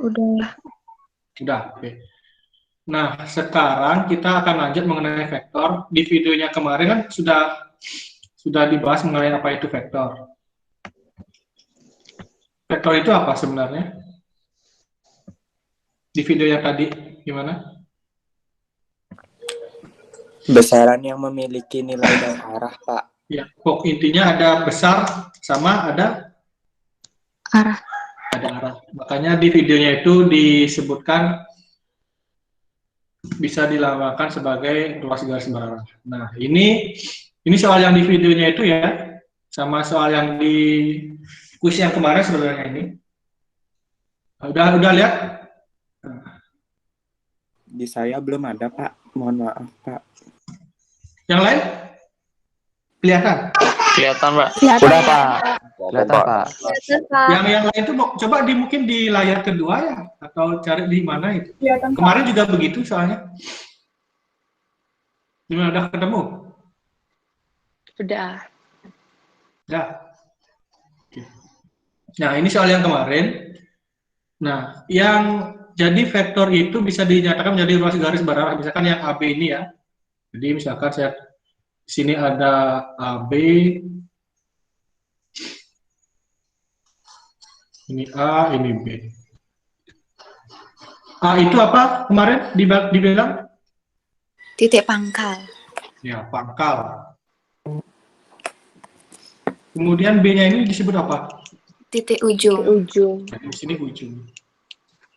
Udah. Sudah, oke. Nah, sekarang kita akan lanjut mengenai vektor. Di videonya kemarin kan sudah dibahas mengenai apa itu vektor. Vektor itu apa sebenarnya? Di video yang tadi, gimana? Besaran yang memiliki nilai dan arah, Pak. Ya, intinya ada besar sama ada Arah. arah. Makanya di videonya itu disebutkan bisa dilambangkan sebagai ruas garis berarah. Nah, ini soal yang di videonya itu ya, sama soal yang di kuis yang kemarin sebenarnya ini. Udah lihat? Di saya belum ada, Pak. Mohon maaf, Pak. Yang lain? Kelihatan? Kelihatan, Pak. Kelihatan, Udah, Pak. Kelihatan, Pak. Yang lain itu coba mungkin di layar kedua ya, atau cari di mana itu. Kemarin juga begitu soalnya. Gimana, udah ketemu? Udah. Udah. Oke. Nah, ini soal yang kemarin. Nah, yang jadi vektor itu bisa dinyatakan menjadi ruas garis berarah. Misalkan yang AB ini ya. Jadi misalkan saya di sini ada AB, ini A, ini B. A itu apa kemarin dibilang? Titik pangkal. Ya, pangkal. Kemudian B-nya ini disebut apa? Titik ujung. Nah, di sini ujung.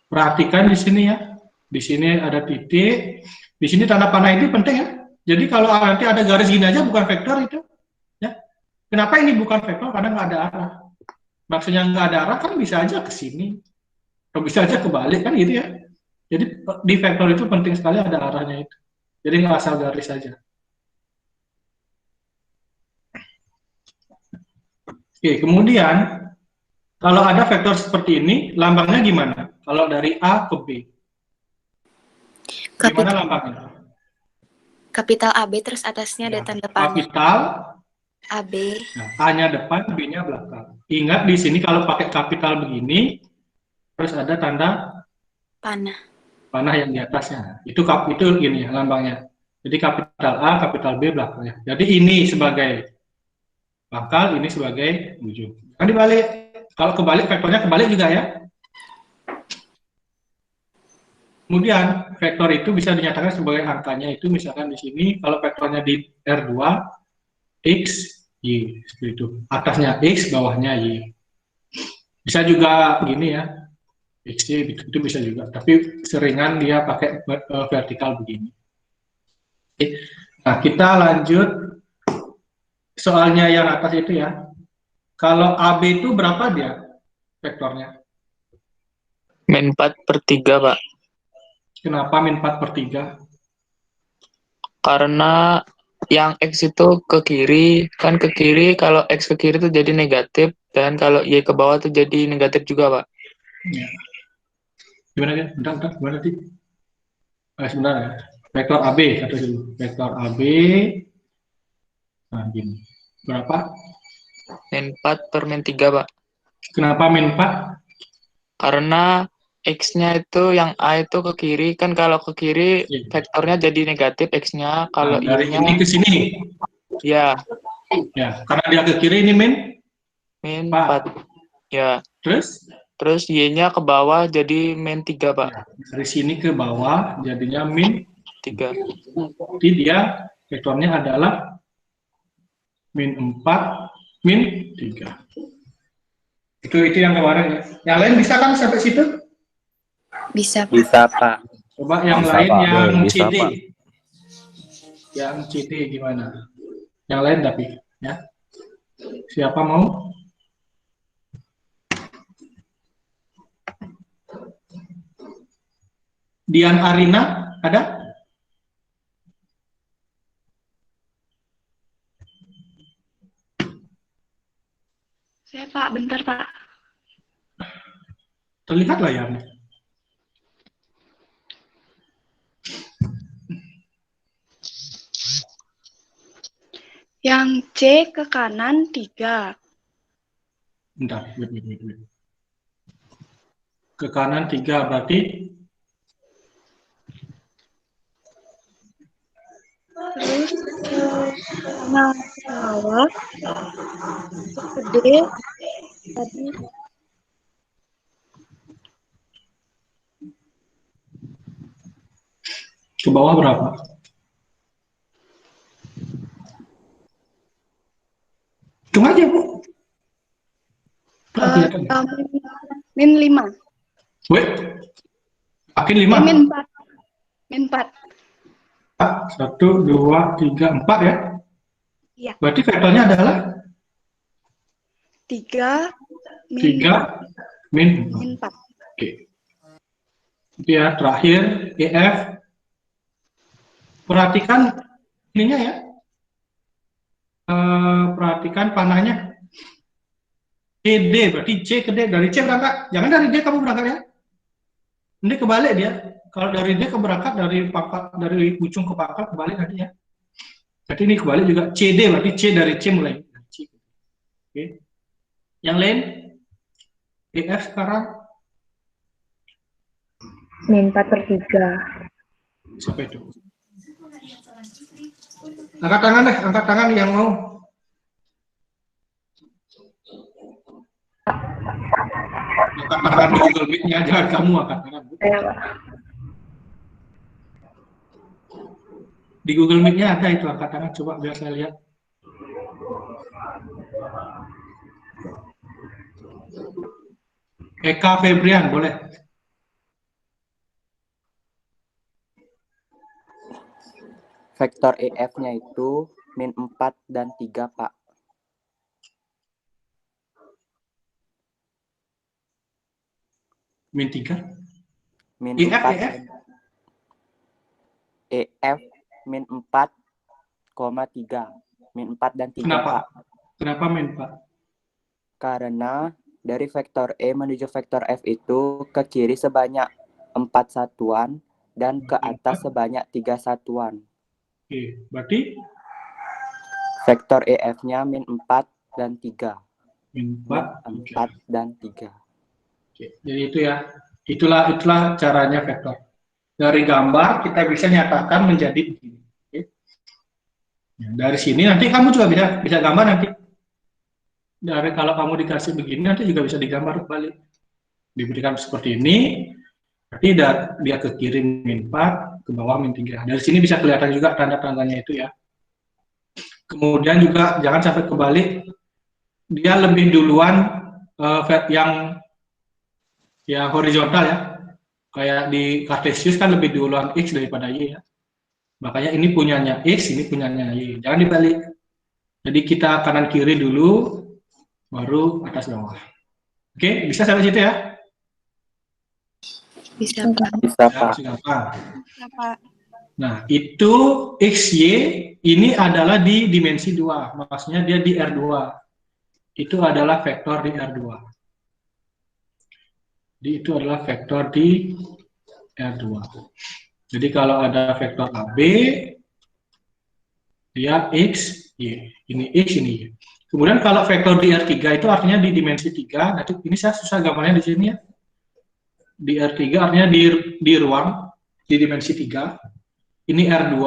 Perhatikan di sini ya. Di sini ada titik. Di sini tanda panah itu penting ya. Jadi kalau nanti ada garis gini aja bukan vektor itu. Ya. Kenapa ini bukan vektor? Karena nggak ada arah. Maksudnya nggak ada arah kan bisa aja ke sini. Atau bisa aja kebalik kan gitu ya. Jadi di vektor itu penting sekali ada arahnya itu. Jadi nggak asal garis saja. Oke, kemudian kalau ada vektor seperti ini, lambangnya gimana? Kalau dari A ke B, gimana lambangnya? Kapital AB terus atasnya ada tanda panah. Kapital AB. Nah, A-nya depan, B-nya belakang. Ingat di sini kalau pakai kapital begini, terus ada tanda panah yang di atasnya. Itu gini ya lambangnya. Jadi kapital A, kapital B belakangnya. Jadi ini sebagai pangkal, ini sebagai ujung. Kan dibalik. Kalau kebalik, vektornya kebalik juga ya. Kemudian vektor itu bisa dinyatakan sebagai angkanya itu misalkan di sini kalau vektornya di R2 X Y seperti itu. Atasnya X, bawahnya Y. Bisa juga gini ya. XY itu bisa juga, tapi seringan dia pakai vertikal begini. Oke. Nah, kita lanjut soalnya yang atas itu ya. Kalau AB itu berapa dia vektornya? Min 4/3, Pak. Kenapa min 4/3? Karena yang X itu ke kiri, kan ke kiri, kalau X ke kiri itu jadi negatif, dan kalau Y ke bawah itu jadi negatif juga, Pak. Ya. Gimana ya? Bentar, gimana sih? Sebentar ya. Vektor AB, satu dulu. Vektor AB, nah gini. Berapa? Min 4/3, Pak. Kenapa min 4? Karena X-nya itu yang A itu ke kiri, kan kalau ke kiri Ya. vektornya jadi negatif X-nya, kalau Nah, dari Y-nya ini ke sini. ya Ya, karena dia ke kiri ini min min 4. 4. Ya. Terus Y-nya ke bawah jadi min 3, Pak. ya, dari sini ke bawah jadinya min 3. Jadi dia vektornya adalah min 4, min 3. Itu yang kemarin ya. Yang lain bisa kan sampai situ? Bisa, Pak. Bisa, Pak. Coba yang Bisa, lain Pak. yang Bisa, CD. Pak. Yang CD gimana? Yang lain tapi ya. Siapa mau? Dian Arina ada? Saya, Pak. Bentar, Pak. Terlihat layarnya. Yang C ke kanan 3. Bentar, wait. ke kanan 3, berarti Terus nah bawah gede tadi ke bawah berapa? Hitung aja, Bu. Kelihatan. min 5. Wait, makin 5. Min 4. Min 4. 1, 2, 3, 4 ya? Iya. Berarti vektornya adalah 3 min 3 min 4. min 4. Oke. Itu ya, terakhir EF. Perhatikan ininya ya. Perhatikan panahnya. CD, berarti C ke D. Dari C berangkat. Jangan dari D kamu berangkat ya. Ini kebalik dia. Kalau dari D ke berangkat, dari pangkat, dari ujung ke pangkal kebalik nanti ya. Jadi ini kebalik juga. CD, berarti C dari C mulai. C. Oke. Yang lain? EF sekarang. Min 4/3. Siapa itu? Angkat tangan deh, angkat tangan yang mau. Angkat tangan di Google Meet-nya, jangan kamu angkat tangan. Di Google Meet-nya ada itu angkat tangan, coba biar saya lihat. Eka Febrian, boleh. Vektor EF-nya itu min 4 dan 3, Pak. Min 3. Min EF, 4. EF. EF min 4,3. Min 4 dan 3, Kenapa? Pak. Kenapa min 4? Karena dari vektor E menuju vektor F itu ke kiri sebanyak 4 satuan dan ke atas sebanyak 3 satuan. Oke, berarti Vektor EF-nya min 4 dan 3. min 4. Min 4 dan 3. Oke, jadi itu ya. Itulah caranya vektor. Dari gambar kita bisa nyatakan menjadi begini. Oke. Ya, dari sini nanti kamu juga bisa gambar nanti. Dari kalau kamu dikasih begini nanti juga bisa digambar balik. Diberikan seperti ini, berarti dia ke kiri min 4, ke bawah min 3. Dari sini bisa kelihatan juga tanda-tandanya itu ya. Kemudian juga jangan sampai kebalik, dia lebih duluan yang horizontal ya. Kayak di Cartesius kan lebih duluan X daripada Y ya. Makanya ini punyanya X, ini punyanya Y. Jangan dibalik. Jadi kita kanan kiri dulu, baru atas bawah. Oke, bisa sampai situ ya? Bisa, Pak. Bisa, Ya, Pak. masih gampang. Pak. Nah, itu XY ini adalah di dimensi 2. Maksudnya dia di R2. Itu adalah vektor di R2. Jadi itu adalah vektor di R2. Jadi kalau ada vektor AB, dia X, Y. Ini X, ini Y. Kemudian kalau vektor di R3 itu artinya di dimensi 3. Nanti ini saya susah gambarnya di sini ya. Di R3 artinya di ruang, di dimensi 3. Ini R2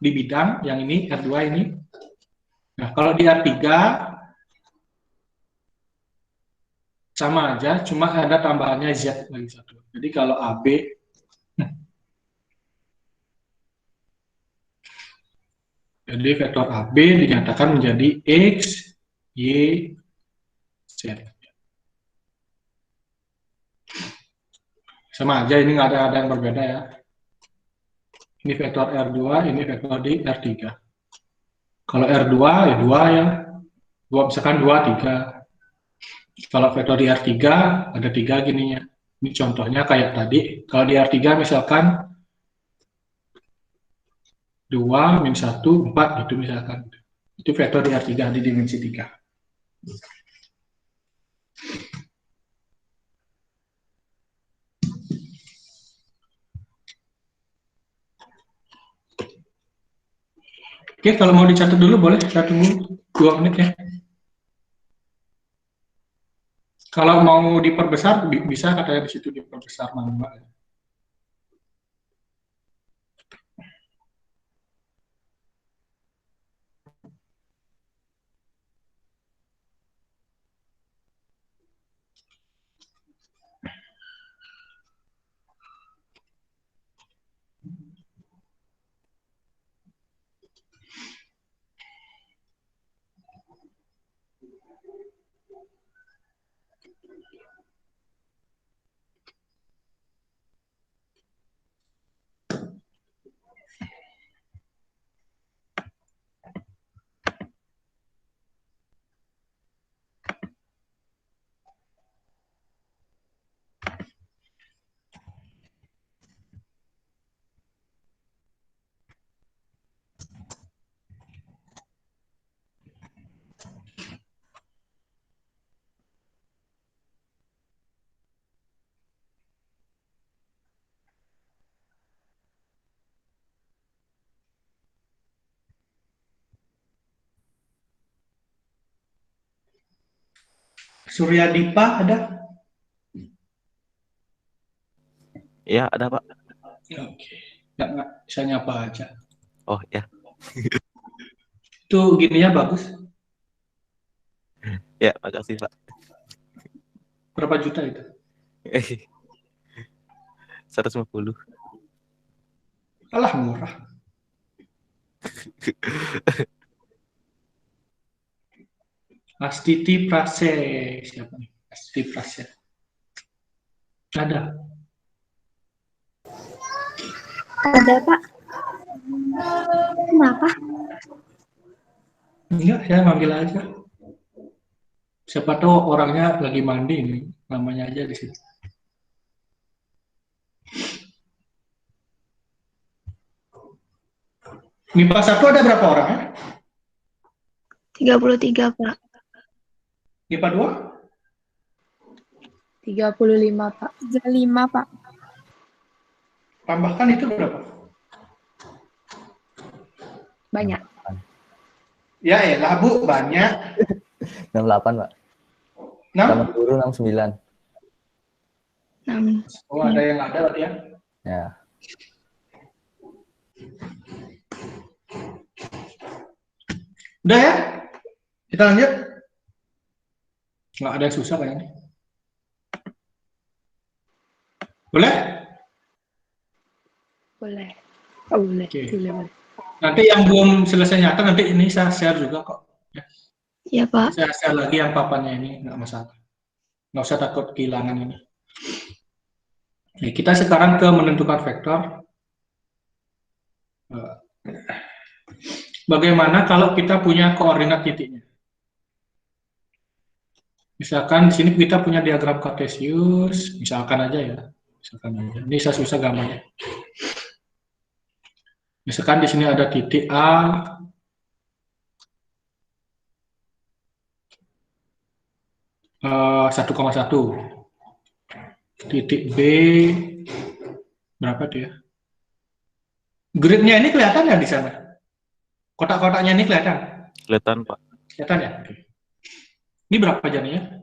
di bidang, yang ini R2 ini. Nah, kalau di R3 sama aja, cuma ada tambahannya Z lagi satu. Jadi kalau AB, jadi vektor AB dinyatakan menjadi X, Y, Z. Sama aja, ini nggak ada yang berbeda ya. Ini vektor R2, ini vektor di R3. Kalau R2 ya 2 ya. 2 misalkan 2, 3. Kalau vektor di R3 ada 3 gininya. Ini contohnya kayak tadi. Kalau di R3 misalkan 2, min 1, 4 gitu misalkan. Itu vektor di R3 di dimensi 3. Oke, kalau mau dicatat dulu boleh, saya tunggu 2 menit ya. Kalau mau diperbesar, bisa katanya di situ diperbesar manual. Surya Dipa ada? Ya, ada Pak. Oke. Nggak, bisa nyapa aja. Oh ya, Itu gininya bagus. ya makasih Pak. Berapa juta itu? 150. Alah, murah. Astiti Prase. Siapa nih? Astiti Prase. Ada. Ada, Pak. Kenapa? Enggak, saya manggil aja. Siapa tahu orangnya lagi mandi nih. Namanya aja di situ. MIPA 1 ada berapa orang ya? 33, Pak. MIPA 2? 35, Pak. 35, Pak. Tambahkan itu berapa? Banyak. Ya elah Bu, banyak. 68, Pak. 6? Sama guru 69. 6. Oh, ada yang ada berarti ya? Ya. Udah ya? Kita lanjut? Nggak ada yang susah kayaknya. Boleh? Boleh. Oh, boleh. Oke. Boleh. Nanti yang belum selesai nyata, nanti ini saya share juga kok. Iya, Pak. Saya share lagi yang papannya ini, nggak masalah. Nggak usah takut kehilangan ini. Oke, kita sekarang ke menentukan vektor. Bagaimana kalau kita punya koordinat titiknya? Misalkan di sini kita punya diagram kartesius, misalkan aja ya. Misalkan aja. Ini saya susah gambarnya. Misalkan di sini ada titik A, eh, 1,1, titik B, berapa tuh ya? Gridnya ini kelihatan nggak di sana? Kotak-kotaknya ini kelihatan? Kelihatan Pak. Kelihatan ya? Oke. Ini berapa jadinya?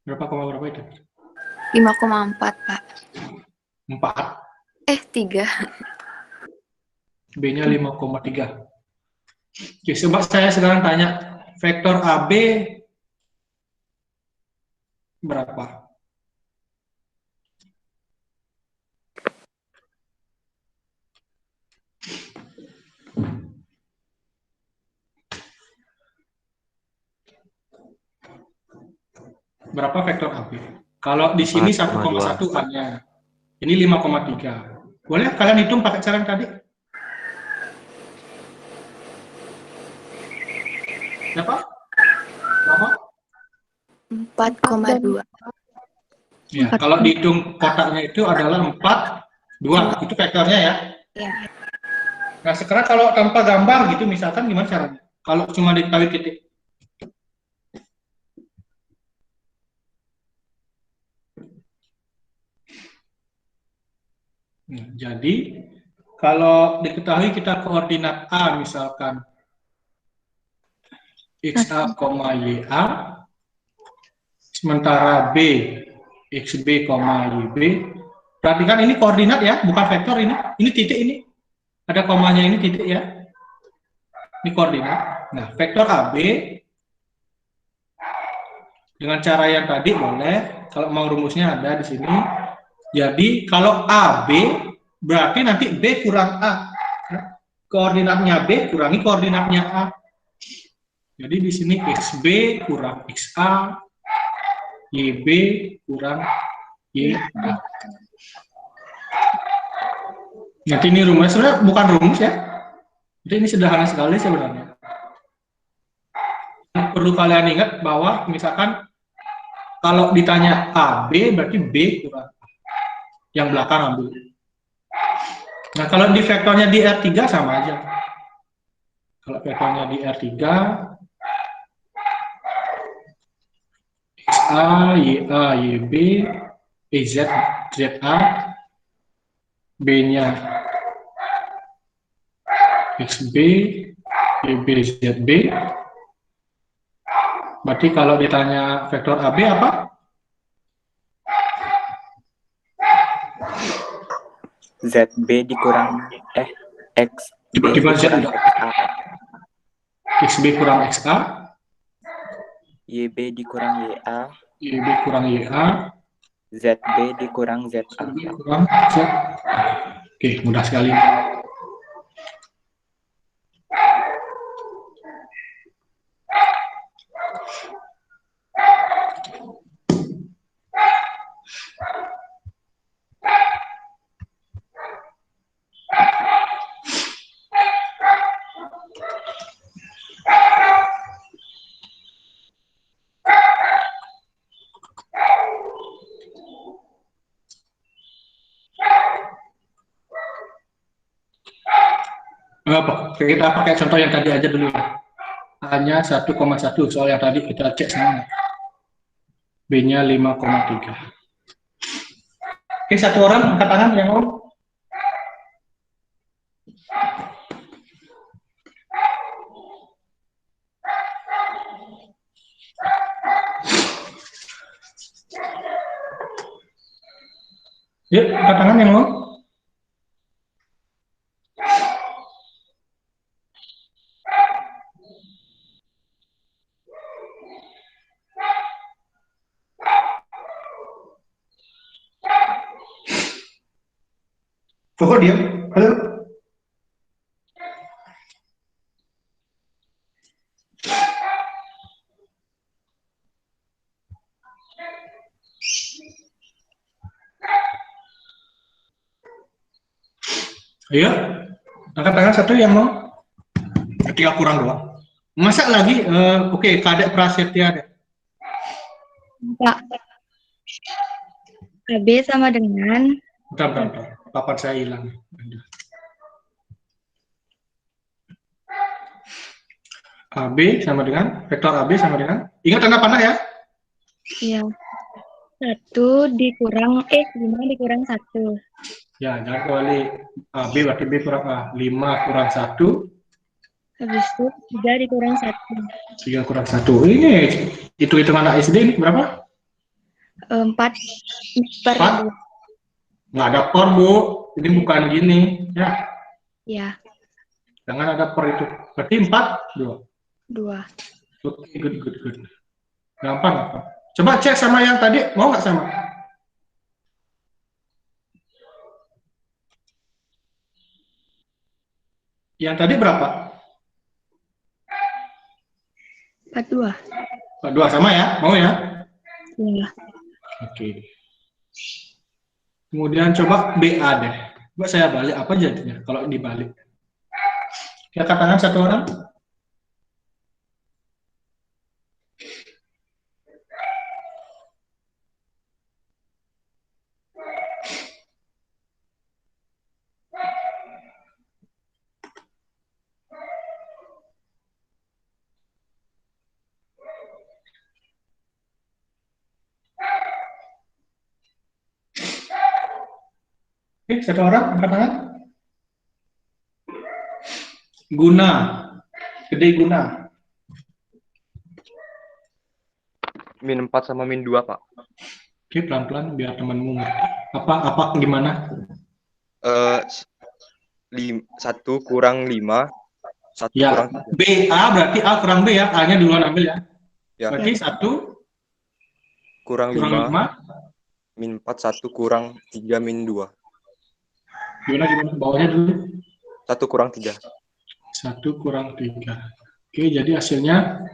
Berapa koma berapa itu? 5,4, Pak. 4. 3. B-nya 5,3. Oke, coba saya sekarang tanya, vektor AB berapa? Berapa vektor AB? Kalau di sini 1,1 hanya. Ini 5,3. Boleh kalian hitung pakai cara yang tadi? Berapa? Berapa? 4,2. Ya, kalau dihitung kotaknya itu adalah 4, 2. Itu vektornya ya. Ya. Nah, sekarang kalau tanpa gambar gitu, misalkan gimana caranya? Kalau cuma diketahui titik. Nah, jadi, kalau diketahui kita koordinat A, misalkan XA, YA, sementara B, XB, YB. Perhatikan ini koordinat ya, bukan vektor ini. Ini titik ini. Ada komanya ini titik ya. Ini koordinat. Nah, vektor AB dengan cara yang tadi boleh. Kalau mau rumusnya ada di sini. Jadi kalau AB berarti nanti B kurang A. Koordinatnya B kurangi koordinatnya A. Jadi di sini XB kurang XA, YB kurang YA. Nanti ini rumusnya sebenarnya bukan rumus ya. Jadi ini sederhana sekali sebenarnya. Perlu kalian ingat bahwa misalkan kalau ditanya AB berarti B kurang A. Yang belakang ambil. Nah kalau di vektornya di R3 sama aja. Kalau vektornya di R3 XA, YA, YB, EZ, ZA, B-nya XB, YB, ZB. Berarti kalau ditanya vektor AB apa? ZB dikurang XB Tiba-tiba Z dikurang ada. XA, XB kurang XA, YB dikurang YA, YB kurang YA, ZB dikurang ZA. ZB kurang Z. Oke, mudah sekali. Kita pakai contoh yang tadi aja dulu ya. A-nya 1,1, soal yang tadi kita cek sama. B-nya 5,3. Oke, satu orang angkat tangan yang mau. Yuk, angkat tangan yang mau. Kok diam? Halo? Ayo, angkat tangan satu yang mau. Tinggal kurang doang. Masa lagi? Oke, Kadek Prasetya deh. Pak, AB sama dengan Bentar. Papan saya hilang. AB sama dengan, vektor AB sama dengan, ingat tanda panah ya? ya 1 dikurang X 5 dikurang 1. Ya, jangan kembali AB berarti B kurang A. 5 kurang 1, Habis itu 3 dikurang 1. 3 kurang 1. Ini hitung-hitungan anak SD ini berapa? 4 per 4? Nggak ada per, Bu. Ini bukan gini. Ya, ya jangan ada per itu. Berarti 4, 2. 2. Oke, good. Gampang apa? Coba cek sama yang tadi, mau nggak sama? Yang tadi berapa? 42. 2 sama ya? Mau ya? Ya. Oke. Kemudian coba BA deh. Coba saya balik, apa jadinya kalau dibalik? Ya, katakan satu orang. Oke, satu orang angkat tangan. Guna, gede guna. min 4 sama min 2, Pak. Oke, pelan-pelan biar temanmu ngerti. Apa gimana? 1 kurang 5, 1 Ya, kurang B, A berarti A kurang B ya. A-nya duluan ambil ya. ya, Berarti 1 kurang kurang 5, 5. min 4, 1 kurang 3, min 2. Gimana? Bawahnya dulu. 1 kurang 3, 1 kurang 3. Oke, jadi hasilnya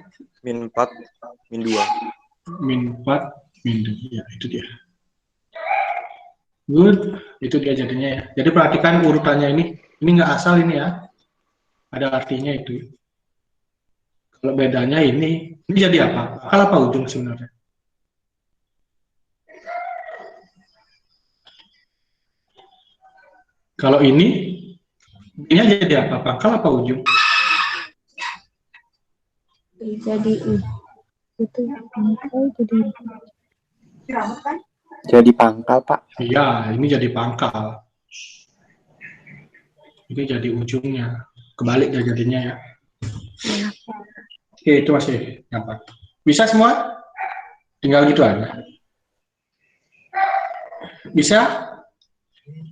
min 4, min 2. min 4, min 2. Ya, itu dia. Good. Itu dia jadinya ya. Jadi perhatikan urutannya ini. Ini nggak asal ini ya. Ada artinya itu. Kalau bedanya ini jadi apa? Akal apa ujung sebenarnya? Kalau ini jadi apa? Pangkal apa ujung? Jadi itu Jadi pangkal, Pak. Iya, ini jadi pangkal. Ini jadi ujungnya. Kebalik ya jadinya ya. Oke, itu masih gampang. Bisa semua? Tinggal gitu aja. Bisa?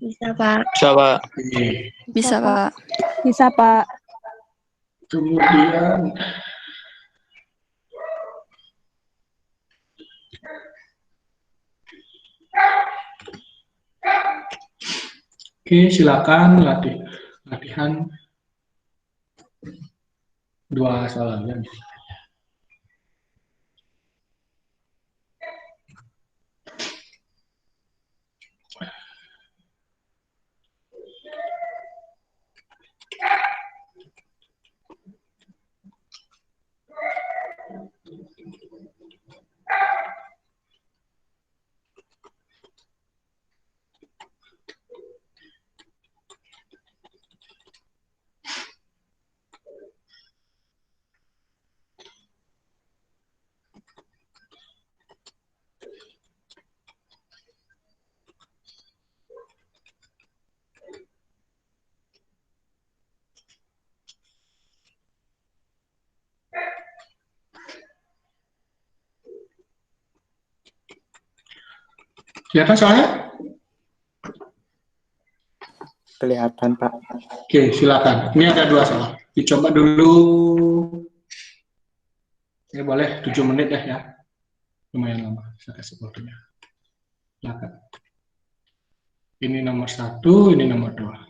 bisa, Pak. Bisa, Pak. Oke. Bisa, Pak. Bisa, Pak. Kemudian oke, silakan latihan 2 soal lagi. Kelihatan soalnya? Kelihatan, Pak. Oke, silakan. Ini ada 2 soal. Dicoba dulu. Ya boleh 7 menit deh ya. Lumayan lama. Saya kasih waktunya. Silakan. Ini nomor 1, ini nomor 2.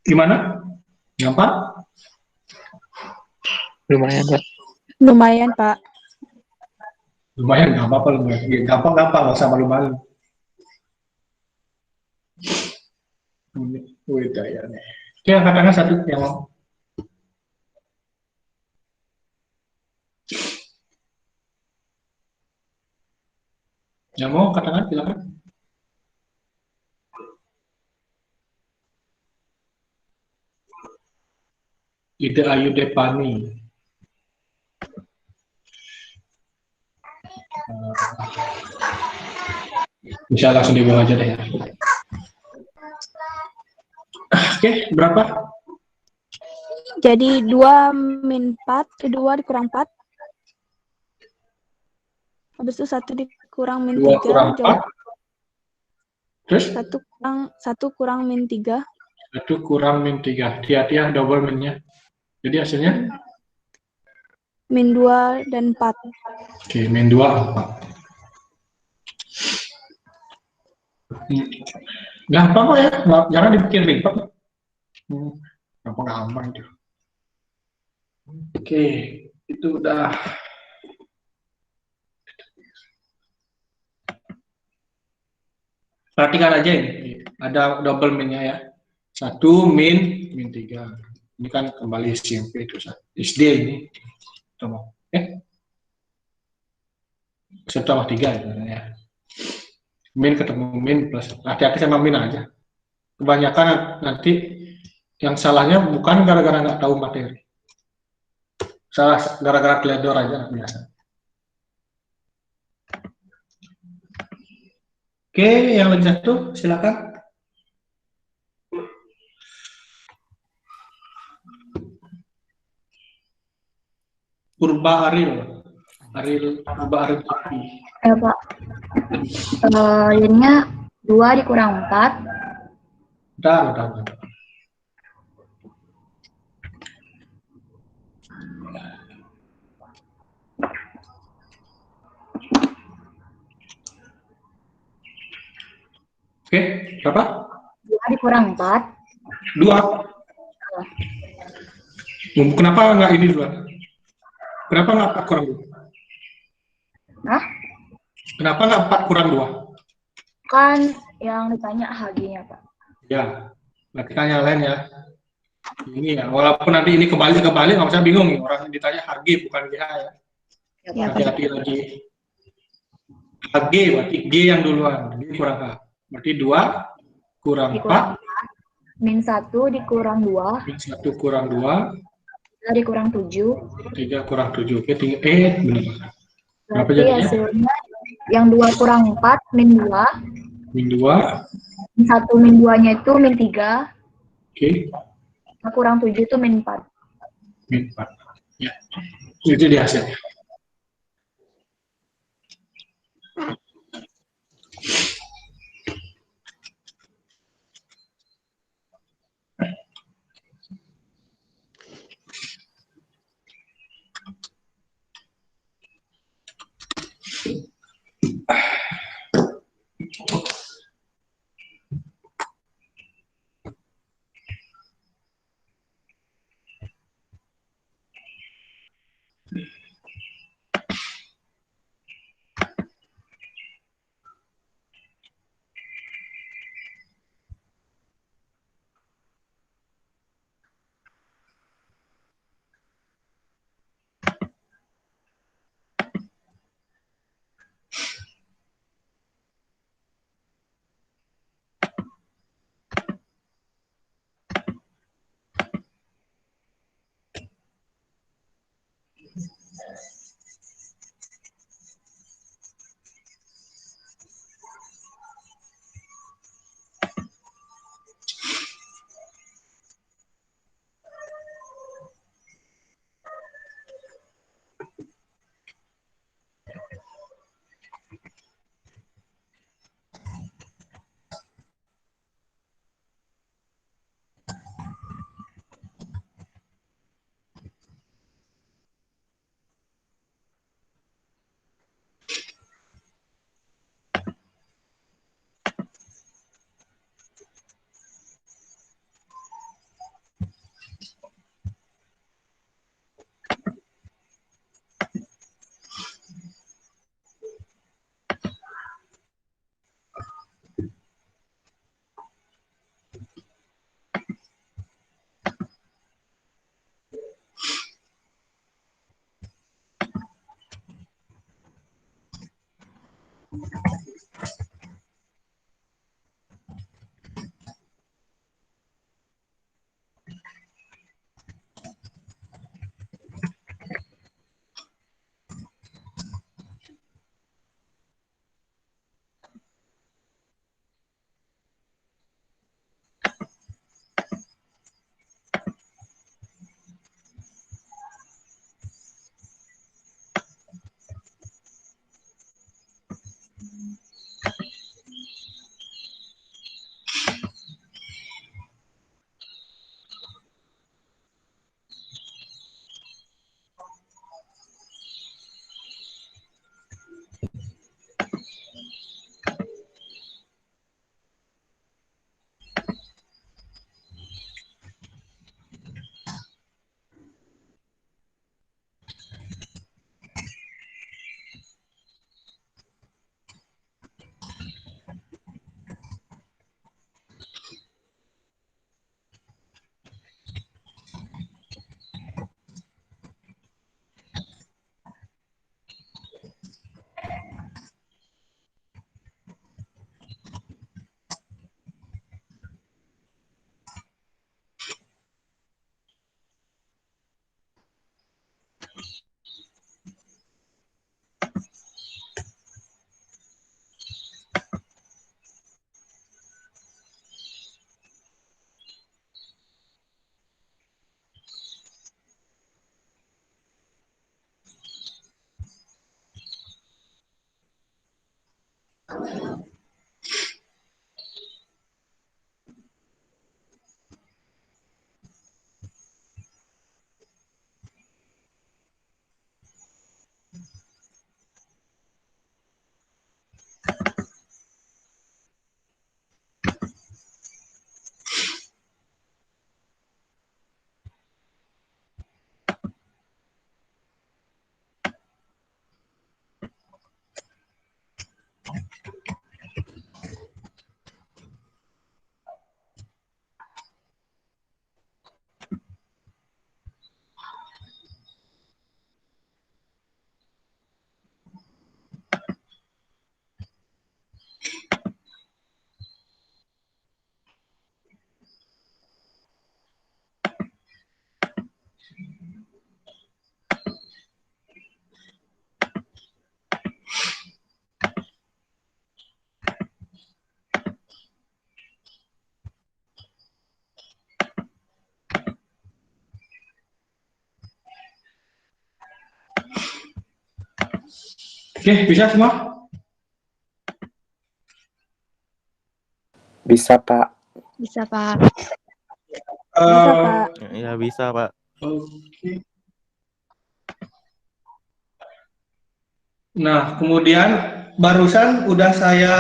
Gimana? Gampang? Lumayan, Pak. Lumayan, Pak. Lumayan, nggak apa-apa. Lumayan. Ya, gampang-gampang, nggak usah malu-malu. Wih, ya nih. Oke, angkat tangan satu yang mau. Yang mau angkat tangan, silakan. Ide Ayu Depani. Bisa langsung di bawah aja deh ya. Oke, berapa? Jadi 2 min 4, 2 dikurang 4. Habis itu 1 dikurang min 2 kurang 3. 4. Terus? 1 kurang min 3. 1 kurang min 3. Hati-hati ya, double minnya. Jadi hasilnya? Min 2 dan 4. Oke, min 2, 4. Gampang kok ya, jangan dibikin ribet. Gampang-gampang itu. Oke, itu udah. Perhatikan aja ini, ada double minnya ya. 1 min 3. Ini kan kembali SMP itu SD ini. Coba. Tambah 3 ya. Min ketemu min plus. Hati-hati sama min aja. Kebanyakan nanti yang salahnya bukan gara-gara nggak tahu materi. Salah gara-gara teledor aja biasa. Oke, yang lagi satu silakan. Purba Aril. Purba Aril. Ya, Pak. Jadinya 2 dikurang 4. Udah. Oke, berapa? 2 dikurang 4. 2. Kenapa nggak ini 2? Kenapa nggak 4 kurang 2? Hah? Kenapa nggak 4 kurang 2? Kan yang ditanya HG-nya, Pak. Ya, berarti kan yang lain ya. Ini ya, walaupun nanti ini kembali nggak usah bingung nih. Orang ditanya HG bukan GH ya. Ya, Pak. Hati-hati lagi. HG berarti G yang duluan, G kurang H. Berarti 2 kurang 4, Dikurang 4. Min 1 dikurang 2. min 1 kurang 2, 3 dikurang 7. 3 kurang 7. Oke, tinggal benar. Berapa Berarti jadinya? hasilnya yang 2 kurang 4, min 2. Min 2. Min 1 min 2-nya itu min 3. Oke, Yang kurang 7 itu min 4. min 4. Ya, itu dia hasilnya. Oke, bisa semua? Bisa, Pak. Bisa, Pak. Eh, Bisa, Pak. Ya bisa, Pak. Oke. Nah, kemudian barusan udah saya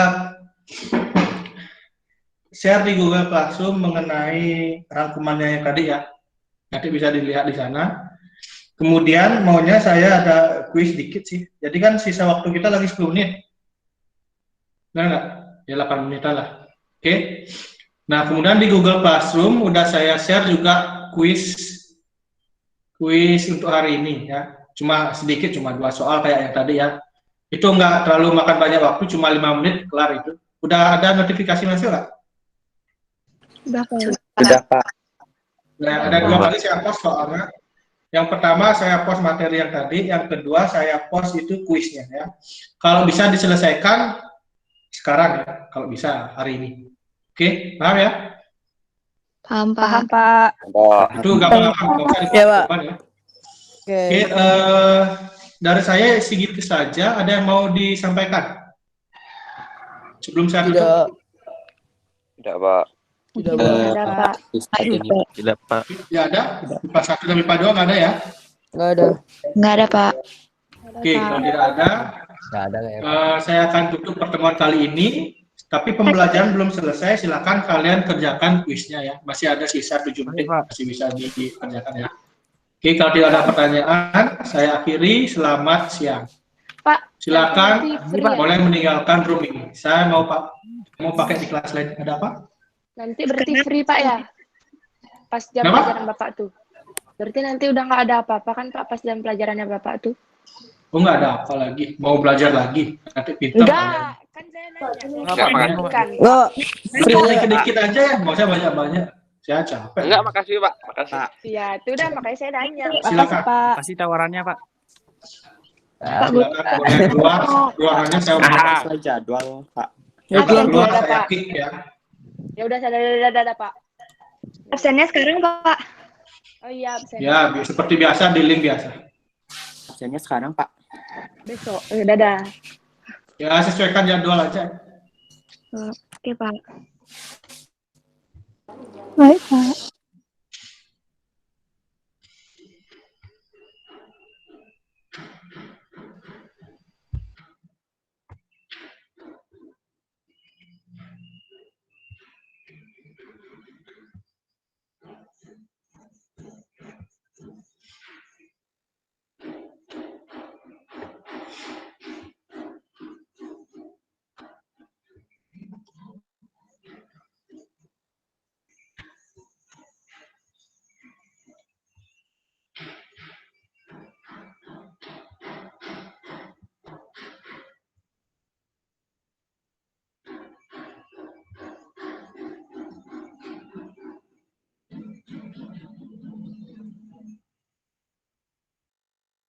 share di Google Classroom mengenai rangkumannya yang tadi ya. Nanti bisa dilihat di sana. Kemudian maunya saya ada kuis dikit sih. Jadi kan sisa waktu kita lagi 10 menit. Benar nggak? Ya 8 menitan lah. Oke. Nah, kemudian di Google Classroom udah saya share juga kuis untuk hari ini ya. Cuma sedikit, cuma 2 soal kayak yang tadi ya. Itu nggak terlalu makan banyak waktu, cuma 5 menit kelar itu. Udah ada notifikasi masuk nggak? Udah, Pak. Sudah, Pak. Nah, ada 2 kali saya post soalnya. Yang pertama saya post materi yang tadi, yang kedua saya post itu kuisnya ya. Kalau bisa diselesaikan sekarang ya, kalau bisa hari ini. Oke, paham ya? Paham, Paham, Pak. Pak. Itu gampang-gampang, nggak usah Ya, Pak. dipakai ya. Oke, dari saya segitu saja. Ada yang mau disampaikan sebelum saya tutup? Tidak. Tidak, Pak. Tidak, Tidak Pak. ada, Pak. Tidak, Pak. Ya ada. IPA 1 dan IPA 2 nggak ada ya? Nggak ada. Nggak ada, Pak. Oke, kalau tidak ada, Nggak ada kayak saya akan tutup pertemuan kali ini. Tapi pembelajaran belum selesai, silakan kalian kerjakan kuisnya ya. Masih ada sisa 7 menit, masih bisa dikerjakan ya. Oke, kalau tidak ada pertanyaan, saya akhiri. Selamat siang. Pak, Silakan, nanti free ya? boleh meninggalkan room ini. Saya mau pakai di kelas lain. Ada apa? Nanti berarti free, Pak ya? Pas jam Kenapa? pelajaran Bapak tuh. Berarti nanti udah nggak ada apa-apa kan, Pak, pas jam pelajarannya Bapak tuh? Oh, nggak ada apa lagi. Mau belajar lagi. Nanti pintar. Enggak, kan saya nanya. Bukan. Nggak. Dikit-dikit aja ya. Nggak usah banyak-banyak. Saya capek. Enggak, makasih, Pak. Makasih. Iya, itu udah makanya saya nanya. Silakan. Pak. Kasih tawarannya, Pak. Silakan boleh keluar. Ruangannya saya Sesuai jadwal, Pak. keluar Ada, saya Pak. kick ya. Ya udah, saya Pak. Absennya sekarang, Pak. Oh iya, absen. Ya, seperti biasa di link biasa. Absennya sekarang, Pak. Besok. Dadah. Ya, sesuaikan jadwal aja. Oke, Pak. Baik, Pak.